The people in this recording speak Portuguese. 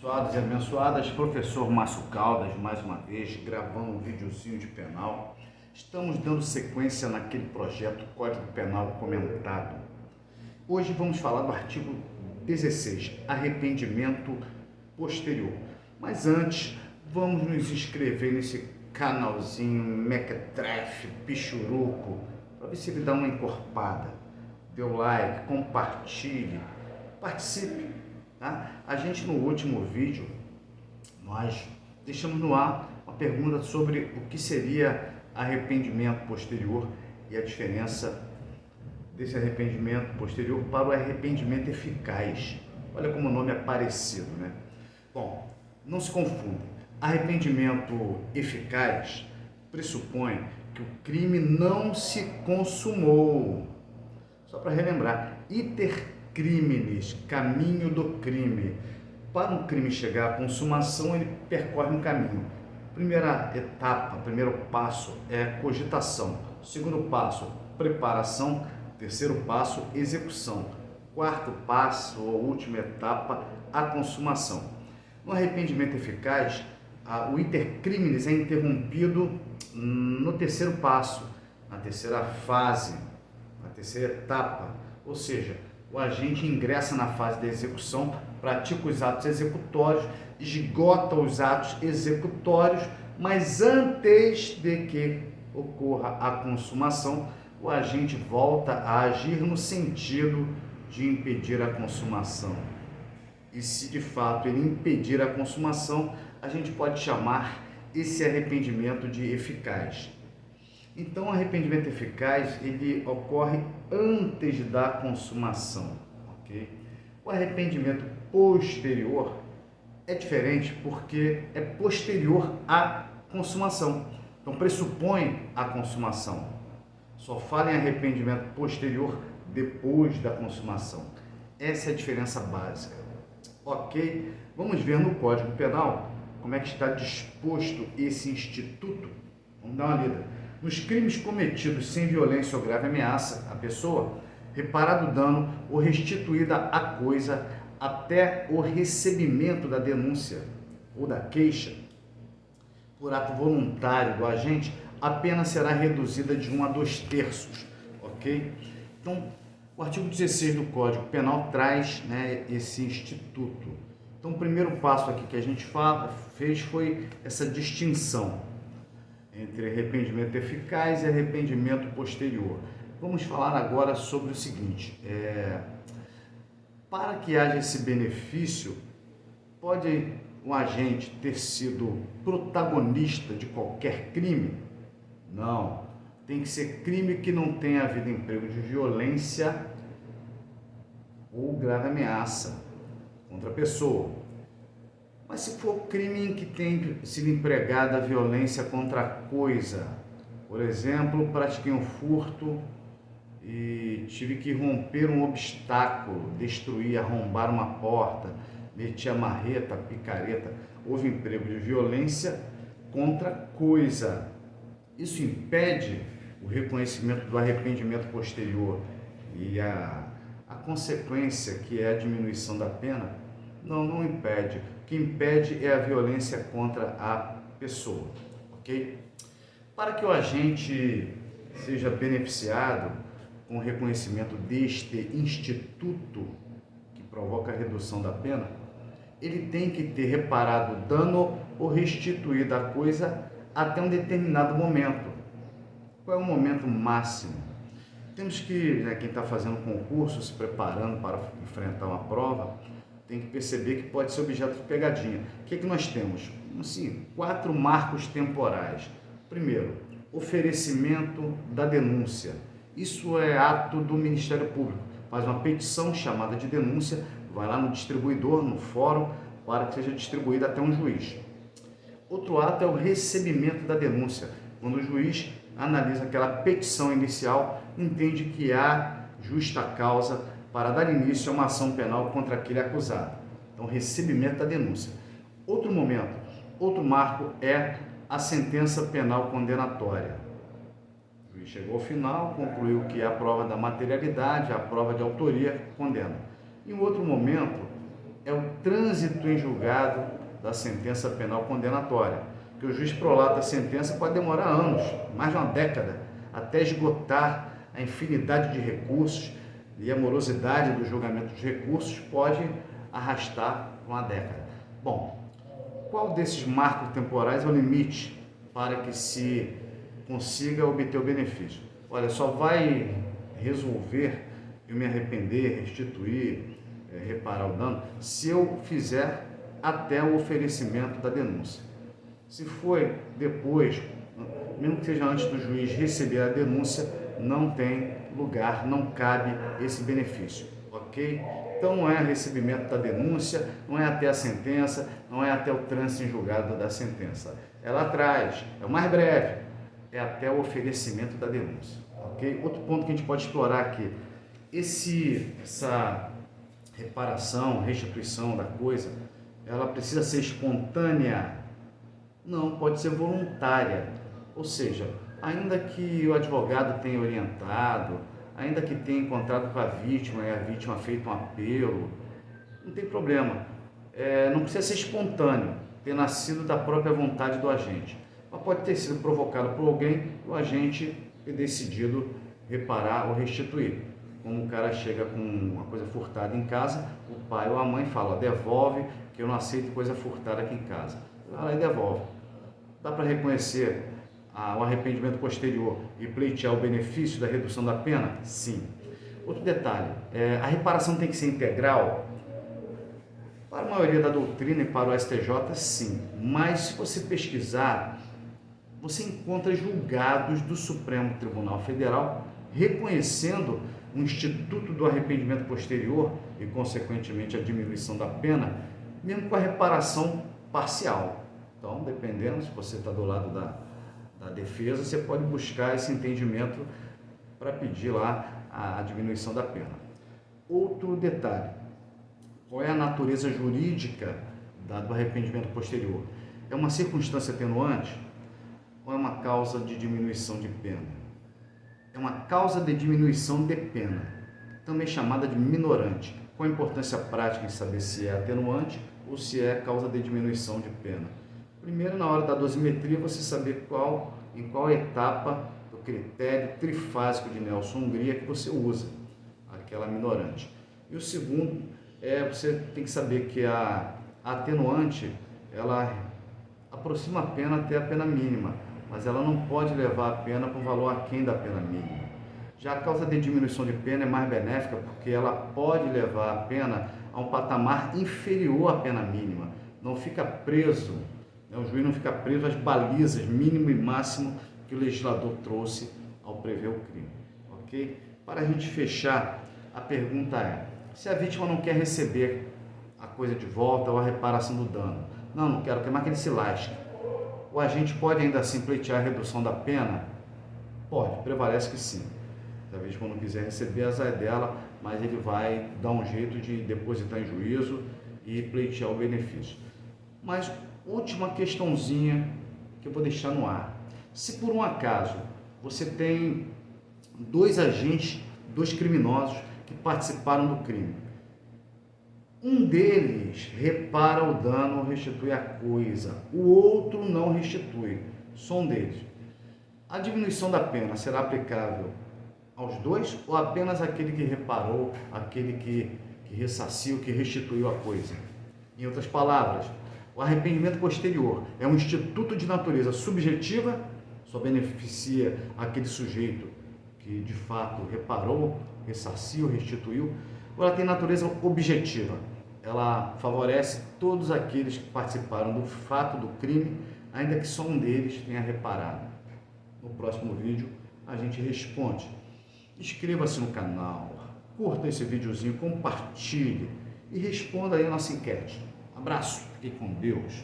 Abençoados e abençoadas, professor Márcio Caldas, mais uma vez, gravando um videozinho de penal. Estamos dando sequência naquele projeto Código Penal Comentado. Hoje vamos falar do artigo 16, arrependimento posterior. Mas antes, vamos nos inscrever nesse canalzinho mequetrefe, pichuruco, para ver se ele dá uma encorpada. Dê o like, compartilhe, participe. Tá? A gente no último vídeo, nós deixamos no ar uma pergunta sobre o que seria arrependimento posterior e a diferença desse arrependimento posterior para o arrependimento eficaz. Olha como o nome é parecido, né? Bom, não se confunda. Arrependimento eficaz pressupõe que o crime não se consumou. Só para relembrar, iter criminis, caminho do crime. Para um crime chegar à consumação, ele percorre um caminho. Primeira etapa, primeiro passo é cogitação. Segundo passo, preparação. Terceiro passo, execução. Quarto passo, ou última etapa, a consumação. No arrependimento eficaz, o iter criminis é interrompido no terceiro passo, na terceira fase, na terceira etapa, ou seja, o agente ingressa na fase da execução, pratica os atos executórios, esgota os atos executórios, mas antes de que ocorra a consumação, o agente volta a agir no sentido de impedir a consumação. E se de fato ele impedir a consumação, a gente pode chamar esse arrependimento de eficaz. Então, o arrependimento eficaz, ele ocorre antes da consumação, ok? O arrependimento posterior é diferente porque é posterior à consumação. Então, pressupõe a consumação. Só fala em arrependimento posterior depois da consumação. Essa é a diferença básica, ok? Vamos ver no Código Penal como é que está disposto esse instituto. Vamos dar uma lida. Nos crimes cometidos sem violência ou grave ameaça à pessoa, reparado o dano ou restituída a coisa até o recebimento da denúncia ou da queixa, por ato voluntário do agente, a pena será reduzida de 1 a 2/3, ok? Então, o artigo 16 do Código Penal traz, esse instituto. Então, o primeiro passo aqui que a gente fez foi essa distinção entre arrependimento eficaz e arrependimento posterior. Vamos falar agora sobre o seguinte, para que haja esse benefício, pode o agente ter sido protagonista de qualquer crime? Não, tem que ser crime que não tenha havido emprego de violência ou grave ameaça contra a pessoa. Mas se for crime em que tem sido empregada a violência contra a coisa, por exemplo, pratiquei um furto e tive que romper um obstáculo, destruir, arrombar uma porta, meti a marreta, a picareta, houve emprego de violência contra coisa. Isso impede o reconhecimento do arrependimento posterior e a consequência, que é a diminuição da pena? Não impede. O que impede é a violência contra a pessoa, ok? Para que o agente seja beneficiado com o reconhecimento deste instituto que provoca a redução da pena, ele tem que ter reparado o dano ou restituído a coisa até um determinado momento. Qual é o momento máximo? Temos que, quem está fazendo concurso, se preparando para enfrentar uma prova, tem que perceber que pode ser objeto de pegadinha. O que nós temos? Assim, 4 marcos temporais. Primeiro, oferecimento da denúncia. Isso é ato do Ministério Público. Faz uma petição chamada de denúncia, vai lá no distribuidor, no fórum, para que seja distribuída até um juiz. Outro ato é o recebimento da denúncia, quando o juiz analisa aquela petição inicial, entende que há justa causa para dar início a uma ação penal contra aquele acusado. Então, recebimento da denúncia. Outro momento, outro marco é a sentença penal condenatória. O juiz chegou ao final, concluiu que a prova da materialidade, a prova de autoria, condena. Em outro momento, é o trânsito em julgado da sentença penal condenatória, que o juiz prolata a sentença pode demorar anos, mais de uma década, até esgotar a infinidade de recursos, e a morosidade do julgamento dos recursos pode arrastar uma década. Bom, qual desses marcos temporais é o limite para que se consiga obter o benefício? Olha, só vai resolver eu me arrepender, restituir, reparar o dano, se eu fizer até o oferecimento da denúncia. Se foi depois, mesmo que seja antes do juiz receber a denúncia, não tem lugar, não cabe esse benefício, ok? Então não é recebimento da denúncia, não é até a sentença, não é até o trânsito em julgado da sentença. É lá atrás, é o mais breve, é até o oferecimento da denúncia, ok? Outro ponto que a gente pode explorar aqui, essa reparação, restituição da coisa, ela precisa ser espontânea? Não, pode ser voluntária, ou seja, ainda que o advogado tenha orientado, ainda que tenha encontrado com a vítima e a vítima feito um apelo, não tem problema, não precisa ser espontâneo, ter nascido da própria vontade do agente, mas pode ter sido provocado por alguém e o agente ter decidido reparar ou restituir. Como o cara chega com uma coisa furtada em casa, o pai ou a mãe fala, devolve, que eu não aceito coisa furtada aqui em casa. Vai lá e devolve. Dá para reconhecer o arrependimento posterior e pleitear o benefício da redução da pena? Sim. Outro detalhe, a reparação tem que ser integral? Para a maioria da doutrina e para o STJ, sim. Mas se você pesquisar, você encontra julgados do Supremo Tribunal Federal reconhecendo o instituto do arrependimento posterior e, consequentemente, a diminuição da pena, mesmo com a reparação parcial. Então, dependendo, se você está do lado da defesa, você pode buscar esse entendimento para pedir lá a diminuição da pena. Outro detalhe, qual é a natureza jurídica do arrependimento posterior? É uma circunstância atenuante ou é uma causa de diminuição de pena? É uma causa de diminuição de pena, também chamada de minorante. Qual a importância prática em saber se é atenuante ou se é causa de diminuição de pena? Primeiro, na hora da dosimetria, você saber em qual etapa do critério trifásico de Nelson-Hungria que você usa, aquela minorante. E o segundo, você tem que saber que a atenuante, ela aproxima a pena até a pena mínima, mas ela não pode levar a pena para um valor aquém da pena mínima. Já a causa de diminuição de pena é mais benéfica porque ela pode levar a pena a um patamar inferior à pena mínima. Não fica preso, o juiz não fica preso às balizas mínimo e máximo que o legislador trouxe ao prever o crime, ok? Para a gente fechar, a pergunta é, se a vítima não quer receber a coisa de volta ou a reparação do dano, não quero, quer mais que ele se lasque, o agente pode ainda assim pleitear a redução da pena? Pode, prevalece que sim. Se a vítima não quiser receber, azar é dela, mas ele vai dar um jeito de depositar em juízo e pleitear o benefício. Mas, última questãozinha que eu vou deixar no ar. Se por um acaso você tem dois agentes, dois criminosos que participaram do crime, um deles repara o dano ou restitui a coisa, o outro não restitui, só um deles. A diminuição da pena será aplicável aos dois ou apenas àquele que reparou, aquele que ressarciu, que restituiu a coisa? Em outras palavras, o arrependimento posterior é um instituto de natureza subjetiva, só beneficia aquele sujeito que de fato reparou, ressarciu, restituiu, ou ela tem natureza objetiva? Ela favorece todos aqueles que participaram do fato do crime, ainda que só um deles tenha reparado. No próximo vídeo a gente responde. Inscreva-se no canal, curta esse videozinho, compartilhe e responda aí a nossa enquete. Abraço, fique com Deus.